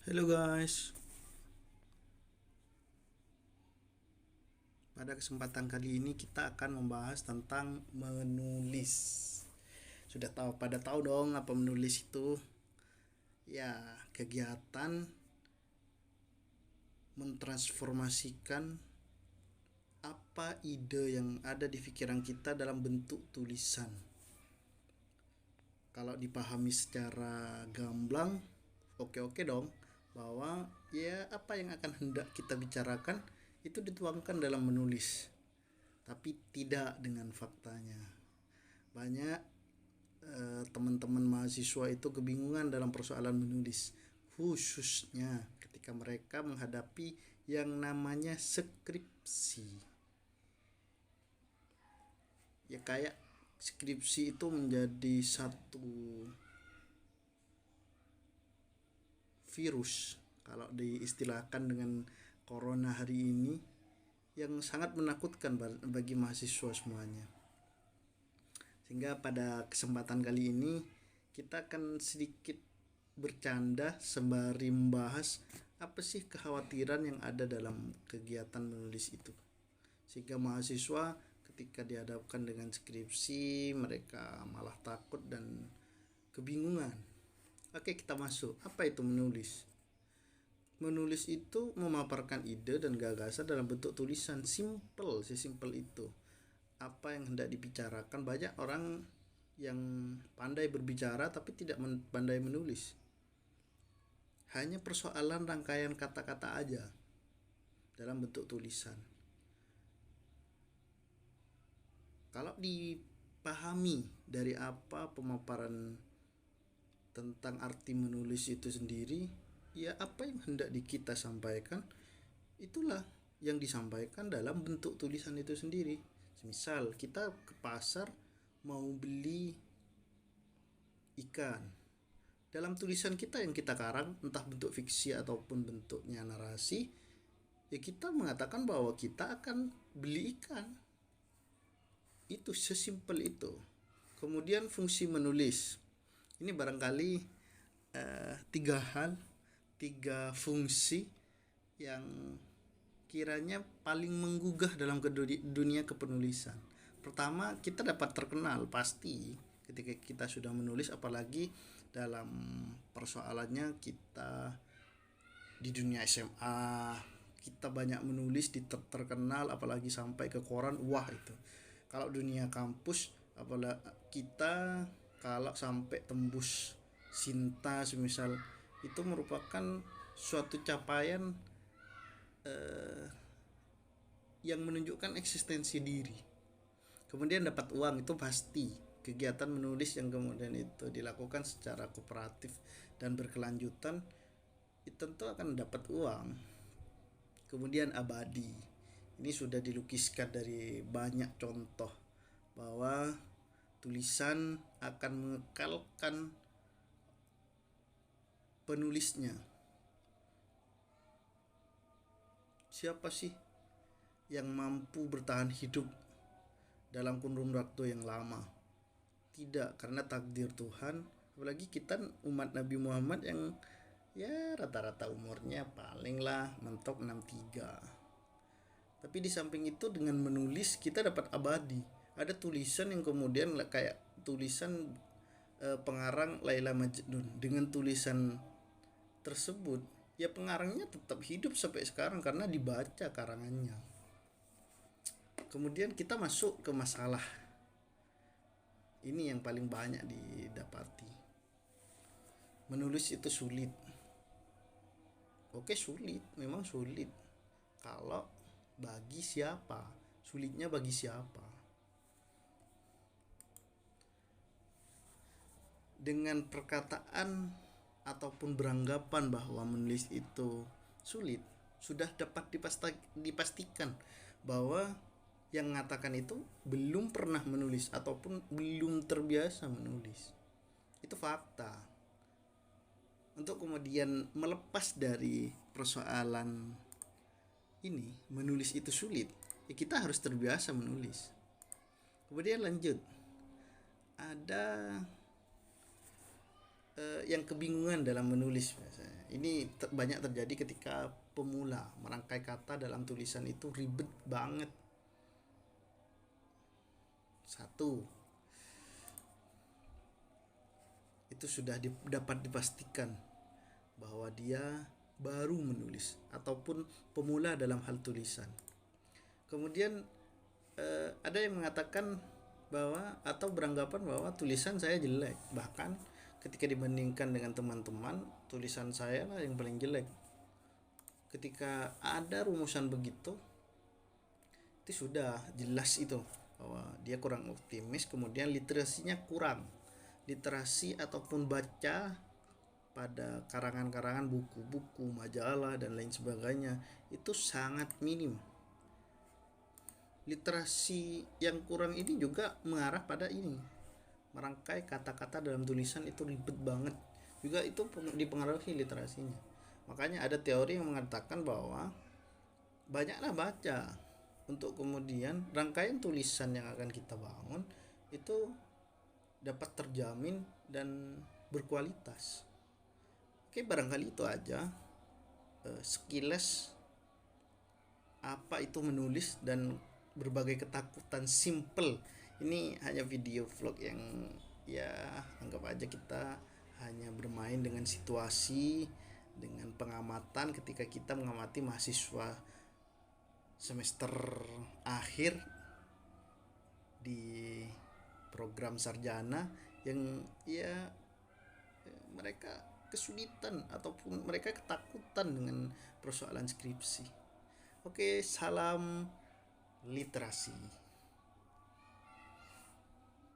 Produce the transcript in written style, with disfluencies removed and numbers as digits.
Halo guys, pada kesempatan kali ini kita akan membahas tentang menulis. Pada tahu dong apa menulis itu? Ya, kegiatan mentransformasikan apa ide yang ada di pikiran kita dalam bentuk tulisan. Kalau dipahami secara gamblang, oke-oke dong, bahwa ya apa yang akan hendak kita bicarakan itu dituangkan dalam menulis, tapi tidak dengan faktanya. Banyak teman-teman mahasiswa itu kebingungan dalam persoalan menulis, khususnya ketika mereka menghadapi yang namanya skripsi. Ya kayak skripsi itu menjadi satu virus kalau diistilahkan dengan corona hari ini, yang sangat menakutkan bagi mahasiswa semuanya. Sehingga pada kesempatan kali ini kita akan sedikit bercanda sembari membahas apa sih kekhawatiran yang ada dalam kegiatan menulis itu. Sehingga mahasiswa ketika dihadapkan dengan skripsi mereka malah takut dan kebingungan. Oke, kita masuk. Apa itu menulis? Menulis itu memaparkan ide dan gagasan dalam bentuk tulisan. Simple, sesimpel itu. Apa yang hendak dibicarakan, banyak orang yang pandai berbicara tapi tidak pandai menulis. Hanya persoalan rangkaian kata-kata aja dalam bentuk tulisan. Kalau dipahami dari apa pemaparan tentang arti menulis itu sendiri, ya apa yang hendak kita sampaikan itulah yang disampaikan dalam bentuk tulisan itu sendiri. Misal kita ke pasar mau beli ikan, dalam tulisan kita yang kita karang, entah bentuk fiksi ataupun bentuknya narasi, ya kita mengatakan bahwa kita akan beli ikan. Itu sesimpel itu. Kemudian fungsi menulis ini barangkali tiga fungsi yang kiranya paling menggugah dalam dunia kepenulisan. Pertama, kita dapat terkenal pasti ketika kita sudah menulis, apalagi dalam persoalannya kita di dunia SMA kita banyak menulis terkenal, apalagi sampai ke koran. Wah, itu kalau dunia kampus, apalagi kita kalau sampai tembus Sinta semisal, itu merupakan suatu capaian yang menunjukkan eksistensi diri. Kemudian dapat uang itu pasti. Kegiatan menulis yang kemudian itu dilakukan secara kooperatif dan berkelanjutan itu tentu akan dapat uang. Kemudian abadi. Ini sudah dilukiskan dari banyak contoh bahwa tulisan akan mengekalkan penulisnya. Siapa sih yang mampu bertahan hidup dalam kurun waktu yang lama? Tidak, karena takdir Tuhan. Apalagi kita umat Nabi Muhammad yang ya rata-rata umurnya palinglah mentok 63. Tapi di samping itu dengan menulis kita dapat abadi. Ada tulisan yang kemudian kayak tulisan pengarang Laila Majnun. Dengan tulisan tersebut ya pengarangnya tetap hidup sampai sekarang karena dibaca karangannya. Kemudian kita masuk ke masalah ini yang paling banyak didapati. Menulis itu sulit. Oke, sulit, memang sulit. Kalau bagi siapa? Sulitnya bagi siapa? Dengan perkataan ataupun beranggapan bahwa menulis itu sulit, sudah dapat dipastikan bahwa yang mengatakan itu belum pernah menulis ataupun belum terbiasa menulis. Itu fakta. Untuk kemudian melepas dari persoalan ini, menulis itu sulit, ya kita harus terbiasa menulis. Kemudian lanjut, ada yang kebingungan dalam menulis biasanya. Ini banyak terjadi ketika pemula merangkai kata dalam tulisan itu ribet banget. Satu, itu sudah dapat dipastikan bahwa dia baru menulis ataupun pemula dalam hal tulisan. Kemudian ada yang mengatakan bahwa atau beranggapan bahwa tulisan saya jelek, bahkan ketika dibandingkan dengan teman-teman tulisan saya lah yang paling jelek. Ketika ada rumusan begitu, itu sudah jelas itu bahwa dia kurang optimis. Kemudian literasinya kurang, literasi ataupun baca pada karangan-karangan buku-buku, majalah dan lain sebagainya itu sangat minim. Literasi yang kurang ini juga mengarah pada ini, merangkai kata-kata dalam tulisan itu ribet banget, juga itu dipengaruhi literasinya. Makanya ada teori yang mengatakan bahwa banyaklah baca untuk kemudian rangkaian tulisan yang akan kita bangun itu dapat terjamin dan berkualitas. Oke, barangkali itu aja sekilas apa itu menulis dan berbagai ketakutan simple. Ini hanya video vlog yang ya anggap aja kita hanya bermain dengan situasi, dengan pengamatan ketika kita mengamati mahasiswa semester akhir di program sarjana yang ya mereka kesulitan ataupun mereka ketakutan dengan persoalan skripsi. Oke, salam literasi.